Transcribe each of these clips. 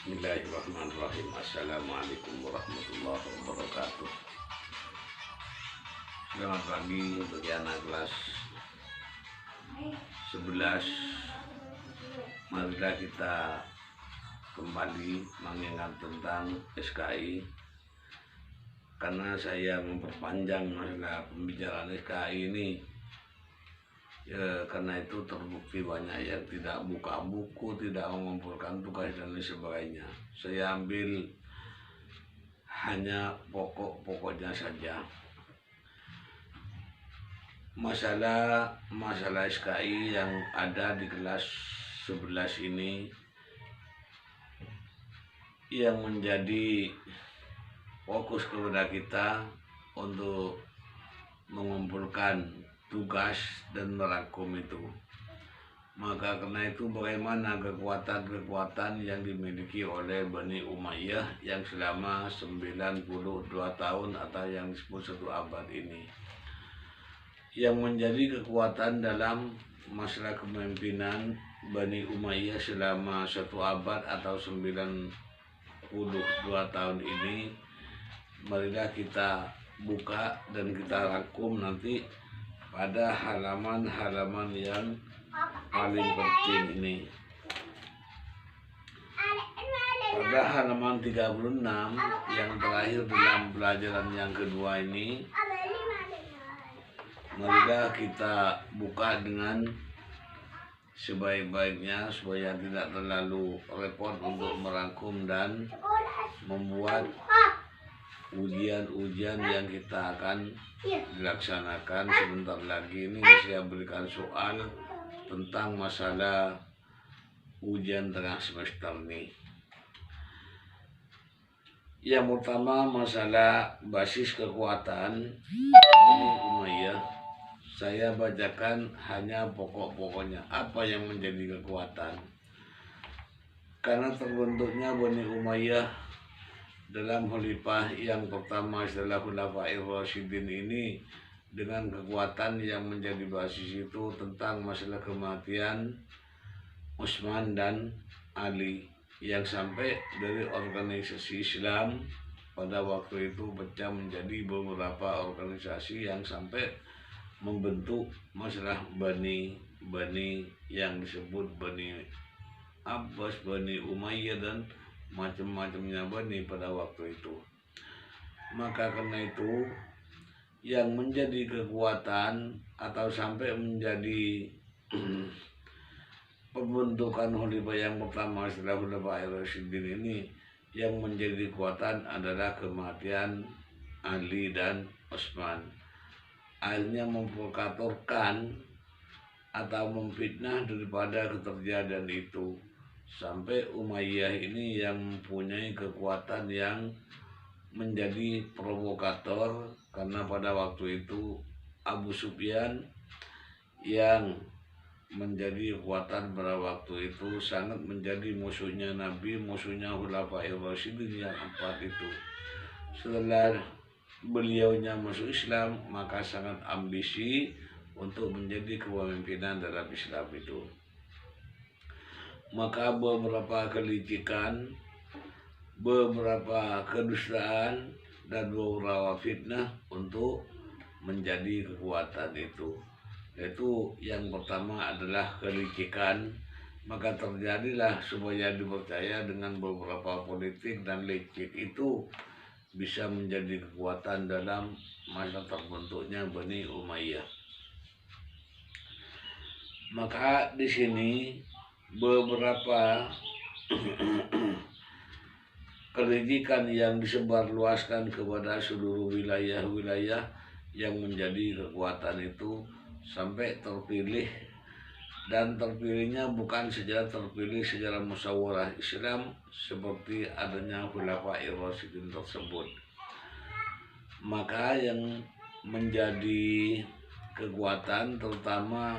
Bismillahirrahmanirrahim. Assalamualaikum warahmatullahi wabarakatuh. Selamat pagi untuk anak kelas 11. Marilah kita kembali mengingat tentang SKI, karena saya memperpanjang masalah pembicaraan SKI ini ya, karena itu terbukti banyak yang tidak buka buku, tidak mengumpulkan tugas dan lain sebagainya. Saya ambil hanya pokok-pokoknya saja. Masalah SKI yang ada di kelas 11 ini yang menjadi fokus kepada kita untuk mengumpulkan tugas dan merangkum itu. Maka karena itu bagaimana kekuatan-kekuatan yang dimiliki oleh Bani Umayyah yang selama 92 tahun atau yang disebut 1 abad ini, yang menjadi kekuatan dalam masalah kepemimpinan Bani Umayyah selama 1 abad atau 92 tahun ini. Marilah kita buka dan kita rangkum nanti pada halaman-halaman yang paling penting ini. Pada halaman 36 yang terakhir dalam pelajaran yang kedua ini, marilah kita buka dengan sebaik-baiknya supaya tidak terlalu repot untuk merangkum dan membuat ujian-ujian yang kita akan dilaksanakan sebentar lagi. Ini saya berikan soal tentang masalah ujian tengah semester ini. Yang pertama, masalah basis kekuatan Bani Umayyah. Saya bacakan hanya pokok-pokoknya, apa yang menjadi kekuatan. Karena terbentuknya Bani Umayyah dalam khalifah yang pertama setelah Khulafair Rasyidin ini, dengan kekuatan yang menjadi basis itu tentang masalah kematian Utsman dan Ali, yang sampai dari organisasi Islam pada waktu itu pecah menjadi beberapa organisasi yang sampai membentuk masalah Bani yang disebut Bani Abbas, Bani Umayyah dan macam-macamnya Bani pada waktu itu. Maka karena itu yang menjadi kekuatan atau sampai menjadi pembentukan khalifah yang pertama setelah Khulafair Rasyidin ini, yang menjadi kekuatan adalah kematian Ali dan Utsman. Akhirnya memprovokatorkan atau memfitnah daripada keterjadian itu, sampai Umayyah ini yang mempunyai kekuatan yang menjadi provokator, karena pada waktu itu Abu Sufyan yang menjadi kekuatan pada waktu itu sangat menjadi musuhnya Nabi, musuhnya Khulafair Rasyidin yang 4 itu. Setelah beliaunya masuk Islam, maka sangat ambisi untuk menjadi kepemimpinan dalam Islam itu. Maka beberapa kelicikan, beberapa kedustaan, dan beberapa fitnah untuk menjadi kekuatan itu. Yaitu yang pertama adalah kelicikan. Maka terjadilah supaya dipercaya dengan beberapa politik dan licik itu bisa menjadi kekuatan dalam masa terbentuknya Bani Umayyah. Maka di sini beberapa kelicikan yang disebarluaskan kepada seluruh wilayah-wilayah yang menjadi kekuatan itu sampai terpilih, dan terpilihnya bukan secara terpilih secara musyawarah Islam seperti adanya Khulafair Rasyidin tersebut. Maka yang menjadi kekuatan terutama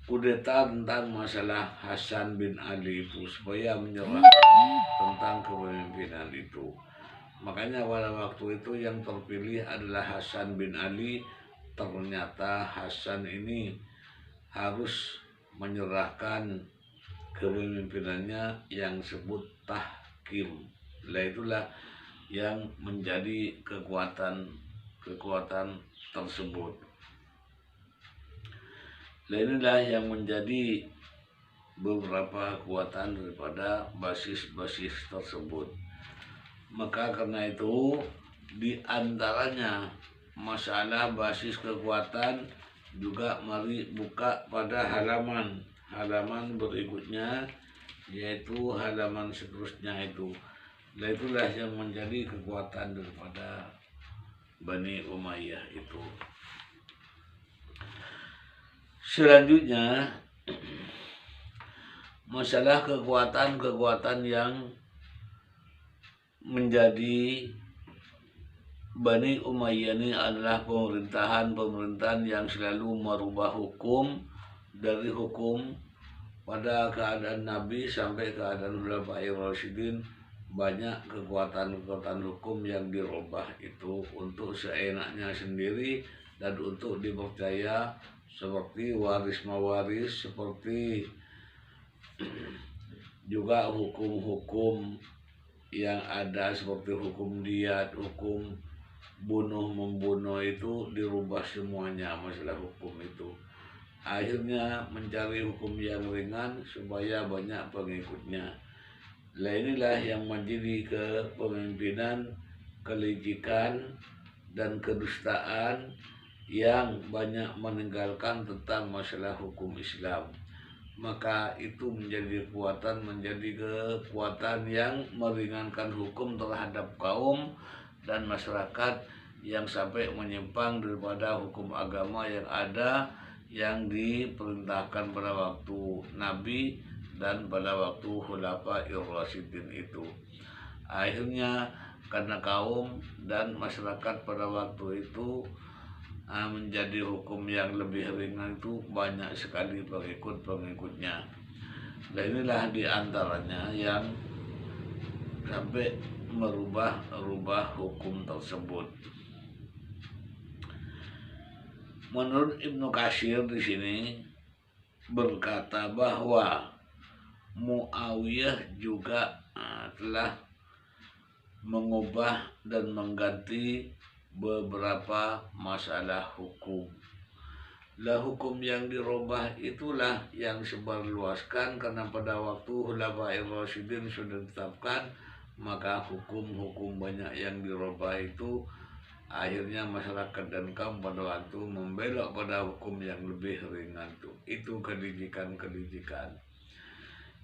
kudeta tentang masalah Hasan bin Ali itu, supaya menyerahkan tentang kepemimpinan itu. Makanya pada waktu itu yang terpilih adalah Hasan bin Ali. Ternyata Hasan ini harus menyerahkan kepemimpinannya yang sebut tahkim. Itulah yang menjadi kekuatan tersebut. Inilah yang menjadi beberapa kekuatan daripada basis-basis tersebut. Maka karena itu di antaranya masalah basis kekuatan juga mari buka pada halaman berikutnya, yaitu halaman seterusnya itu. Nah itulah yang menjadi kekuatan daripada Bani Umayyah itu. Selanjutnya masalah kekuatan yang menjadi Bani Umayyah ini adalah pemerintahan yang selalu merubah hukum dari hukum pada keadaan Nabi sampai keadaan Khulafair Rasyidin. Banyak kekuatan hukum yang dirubah itu untuk seenaknya sendiri dan untuk dipercaya, seperti waris mawaris, seperti juga hukum-hukum yang ada seperti hukum diat, hukum bunuh-membunuh itu dirubah semuanya masalah hukum itu. Akhirnya mencari hukum yang ringan supaya banyak pengikutnya. Nah inilah yang menjadi kepemimpinan, kelicikan dan kedustaan yang banyak meninggalkan tentang masalah hukum Islam. Maka itu menjadi kekuatan yang meringankan hukum terhadap kaum dan masyarakat yang sampai menyimpang daripada hukum agama yang ada, yang diperintahkan pada waktu Nabi dan pada waktu Khulafair Rasyidin itu. Akhirnya karena kaum dan masyarakat pada waktu itu menjadi hukum yang lebih ringan itu, banyak sekali pengikutnya. Dan inilah diantaranya yang sampai merubah hukum tersebut. Menurut Ibnu Katsir di sini berkata bahwa Muawiyah juga telah mengubah dan mengganti beberapa masalah hukum. Lah hukum yang dirubah itulah yang sebarluaskan, karena pada waktu Khulafair Rasyidin sudah ditetapkan, maka hukum-hukum banyak yang dirubah itu. Akhirnya masyarakat dan kaum pada waktu membelok pada hukum yang lebih ringan itu. Itu kelicikan.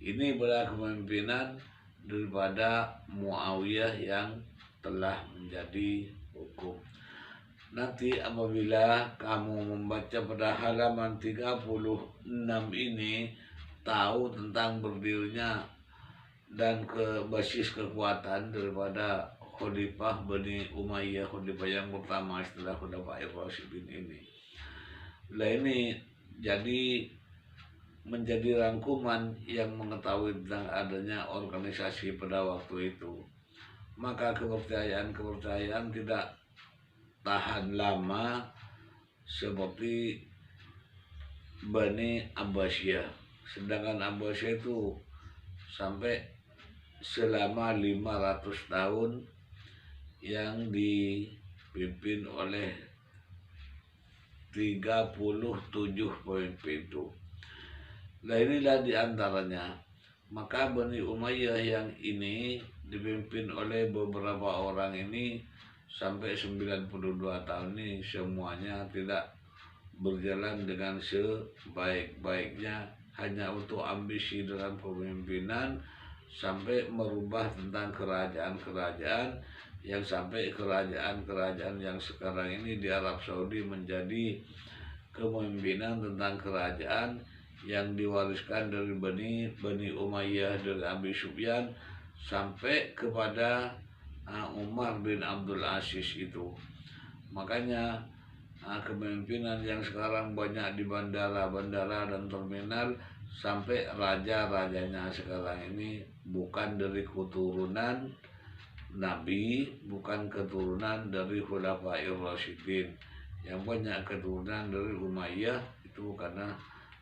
Ini adalah kepemimpinan daripada Muawiyah yang telah menjadi hukum. Nanti apabila kamu membaca pada halaman 36 ini, tahu tentang berdirinya dan ke basis kekuatan daripada Khalifah Bani Umayyah, Khalifah yang pertama setelah Khulafair Rasyidin ini. Nah ini jadi menjadi rangkuman yang mengetahui tentang adanya organisasi pada waktu itu. Maka kepercayaan tidak tahan lama seperti Bani Abbasiyah. Sedangkan Abbasiyah itu sampai selama 500 tahun yang dipimpin oleh 37 pemimpin. Nah inilah diantaranya. Maka Bani Umayyah yang ini dipimpin oleh beberapa orang ini sampai 92 tahun ini semuanya tidak berjalan dengan sebaik-baiknya, hanya untuk ambisi dalam kepemimpinan, sampai merubah tentang kerajaan-kerajaan, yang sampai kerajaan yang sekarang ini di Arab Saudi menjadi kepemimpinan tentang kerajaan yang diwariskan dari Bani Umayyah, dari Abi Sufyan sampai kepada Umar bin Abdul Aziz itu. Makanya kepemimpinan yang sekarang banyak di bandara dan terminal, sampai raja-rajanya sekarang ini bukan dari keturunan Nabi, bukan keturunan dari Khulafair Rasyidin, yang banyak keturunan dari Umayyah itu, karena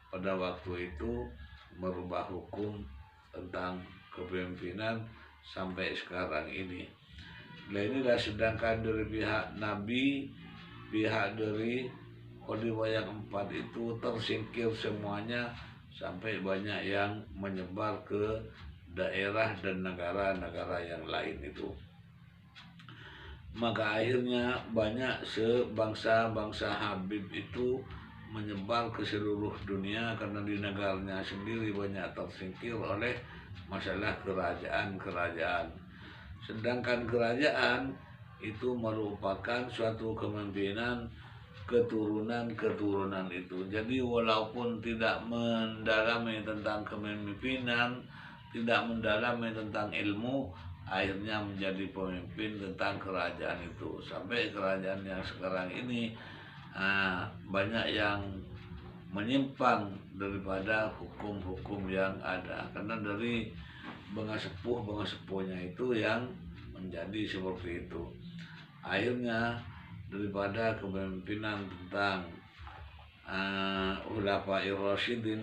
pada waktu itu merubah hukum tentang kepemimpinan sampai sekarang ini. Nah inilah, sedangkan dari pihak Nabi, pihak dari Khalifah yang 4 itu tersingkir semuanya, sampai banyak yang menyebar ke daerah dan negara-negara yang lain itu. Maka akhirnya banyak sebangsa-bangsa Habib itu menyebar ke seluruh dunia, karena di negaranya sendiri banyak tersingkir oleh masalah kerajaan-kerajaan. Sedangkan kerajaan itu merupakan suatu kepemimpinan keturunan itu. Jadi walaupun tidak mendalami tentang kepemimpinan, tidak mendalami tentang ilmu, akhirnya menjadi pemimpin tentang kerajaan itu. Sampai kerajaan yang sekarang ini banyak yang menyimpang daripada hukum-hukum yang ada, karena dari bangsa sepuhnya itu yang menjadi seperti itu. Akhirnya daripada kepemimpinan tentang Khulafair Rasyidin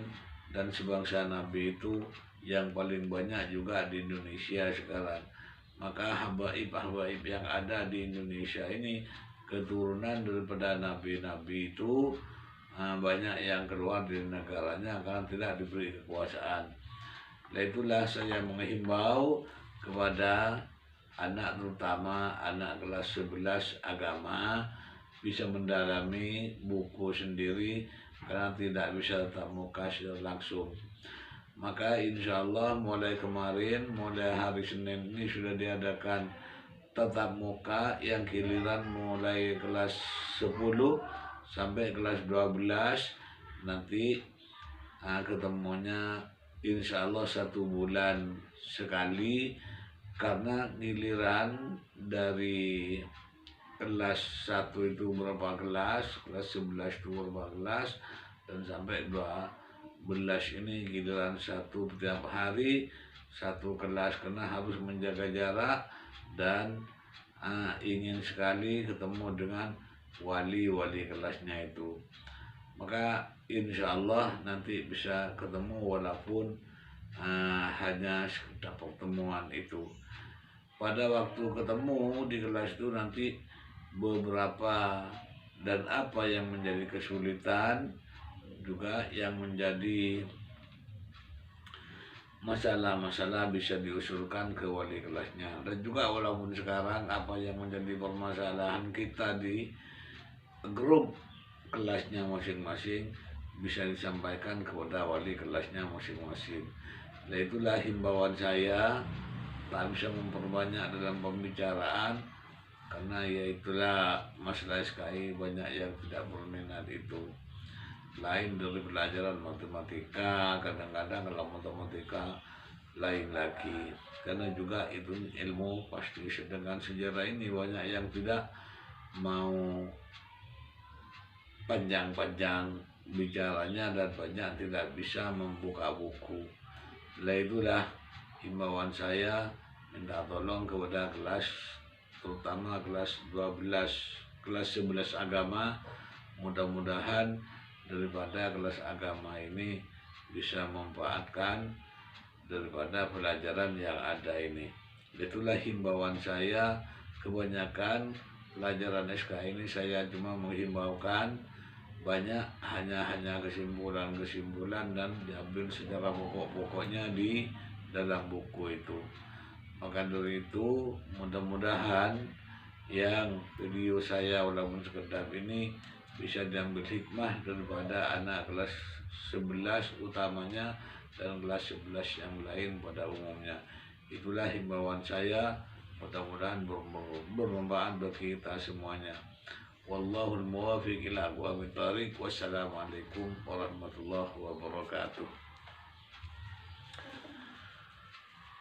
dan sebangsa Nabi itu yang paling banyak juga di Indonesia sekarang. Maka habaib yang ada di Indonesia ini keturunan daripada nabi-nabi itu banyak yang keluar dari negaranya karena tidak diberi kekuasaan. Nah itulah saya menghimbau kepada anak, terutama anak kelas 11 agama, bisa mendalami buku sendiri karena tidak bisa tatap muka secara langsung. Maka insya Allah mulai kemarin, mulai hari Senin ini sudah diadakan tatap muka yang giliran mulai kelas 10 sampai kelas 12. Nanti ketemunya insya Allah 1 bulan sekali, karena giliran dari kelas 1 itu berapa kelas 11 itu berapa kelas, dan sampai 12 ini giliran 1 tiap hari 1 kelas, karena harus menjaga jarak dan ingin sekali ketemu dengan wali-wali kelasnya itu. Maka insya Allah nanti bisa ketemu walaupun hanya sekedar pertemuan itu. Pada waktu ketemu di kelas itu nanti beberapa dan apa yang menjadi kesulitan, juga yang menjadi masalah-masalah bisa diusulkan ke wali kelasnya. Dan juga walaupun sekarang apa yang menjadi permasalahan kita di grup kelasnya masing-masing bisa disampaikan kepada wali kelasnya masing-masing. Nah itulah himbauan saya, tak bisa memperbanyak dalam pembicaraan, karena ya itulah masalah SKI banyak yang tidak berminat itu. Lain dari pelajaran matematika, kadang-kadang kalau matematika lain lagi, karena juga itu ilmu pasti. Sedangkan sejarah ini banyak yang tidak mau panjang-panjang bicaranya dan banyak tidak bisa membuka buku. Nah itulah himbauan saya, minta tolong kepada kelas, terutama kelas 12, kelas 11 agama, mudah-mudahan daripada kelas agama ini bisa memanfaatkan daripada pelajaran yang ada ini. Itulah himbauan saya. Kebanyakan pelajaran SK ini saya cuma menghimbaukan, banyak hanya kesimpulan-kesimpulan dan diambil secara pokok-pokoknya di dalam buku itu. Maka dari itu mudah-mudahan yang video saya walaupun sekedar ini bisa diambil hikmah daripada anak kelas 11 utamanya dan kelas 11 yang lain pada umumnya. Itulah himbauan saya, mudah-mudahan bermanfaat bagi kita semuanya. Wallahul muwaffiq ila aqwamit thoriq. Wassalamualaikum warahmatullahi wabarakatuh.